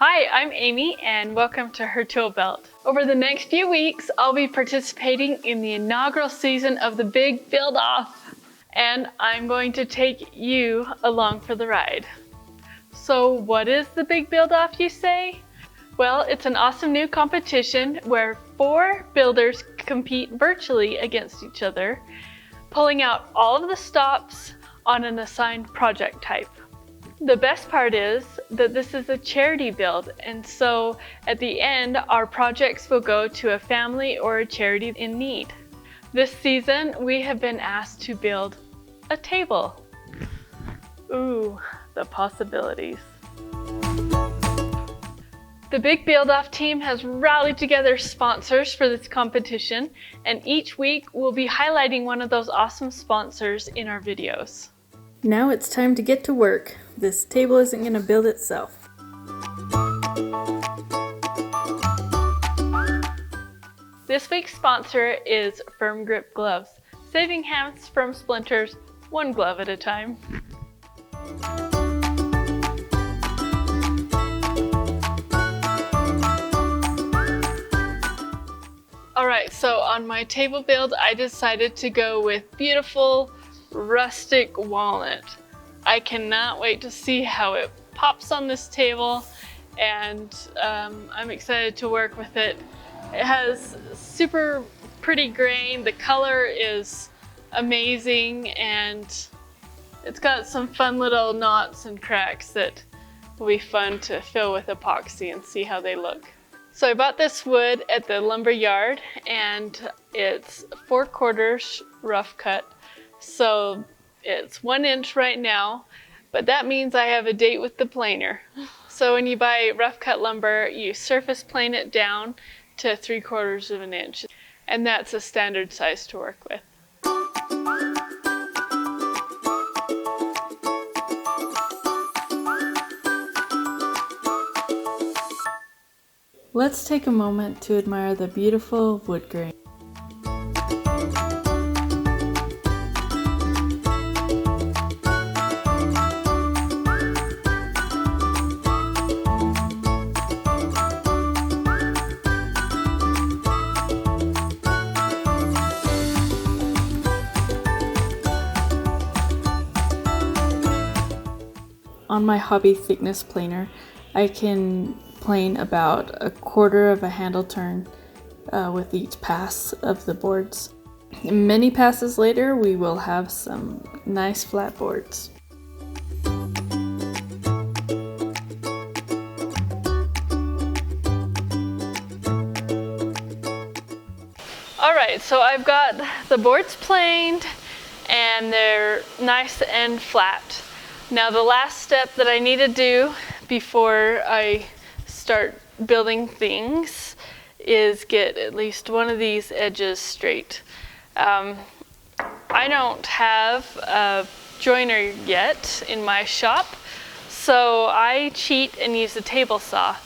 Hi, I'm Amy and welcome to Hertoolbelt. Over the next few weeks, I'll be participating in the inaugural season of the Big Build-Off, and I'm going to take you along for the ride. So what is the Big Build-Off, you say? Well, it's an awesome new competition where 4 builders compete virtually against each other, pulling out all of the stops on an assigned project type. The best part is that this is a charity build, and so at the end, our projects will go to a family or a charity in need. This season, we have been asked to build a table. Ooh, the possibilities. The Big Build-Off team has rallied together sponsors for this competition, and each week we'll be highlighting one of those awesome sponsors in our videos. Now it's time to get to work. This table isn't going to build itself. This week's sponsor is Firm Grip Gloves, saving hands from splinters one glove at a time. Alright, so on my table build, I decided to go with beautiful rustic walnut. I cannot wait to see how it pops on this table, and I'm excited to work with it. It has super pretty grain, the color is amazing, and it's got some fun little knots and cracks that will be fun to fill with epoxy and see how they look. So I bought this wood at the lumber yard, and it's 4/4 rough cut. So it's 1 inch right now, but that means I have a date with the planer. So when you buy rough cut lumber, you surface plane it down to 3/4 of an inch, and that's a standard size to work with. Let's take a moment to admire the beautiful wood grain. On my hobby thickness planer, I can plane about 1/4 of a handle turn with each pass of the boards. Many passes later, we will have some nice flat boards. Alright, so I've got the boards planed and they're nice and flat. Now the last step that I need to do before I start building things is get at least one of these edges straight. I don't have a joiner yet in my shop, so I cheat and use a table saw.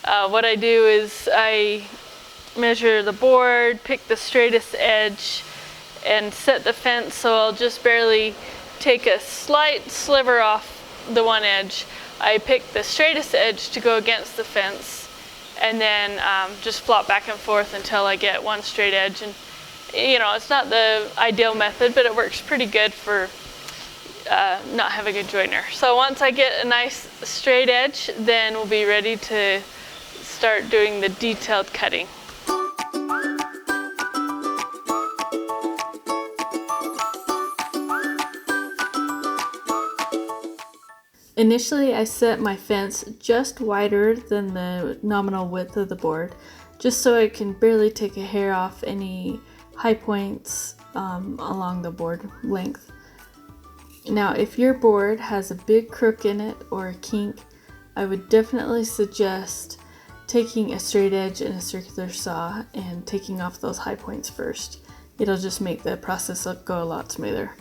What I do is I measure the board, pick the straightest edge, and set the fence so I'll just barely take a slight sliver off the one edge. I pick the straightest edge to go against the fence, and then just flop back and forth until I get one straight edge. And you know, it's not the ideal method, but it works pretty good for not having a joiner. So once I get a nice straight edge, then we'll be ready to start doing the detailed cutting. Initially, I set my fence just wider than the nominal width of the board, just so I can barely take a hair off any high points along the board length. Now, if your board has a big crook in it or a kink, I would definitely suggest taking a straight edge and a circular saw and taking off those high points first. It'll just make the process go a lot smoother.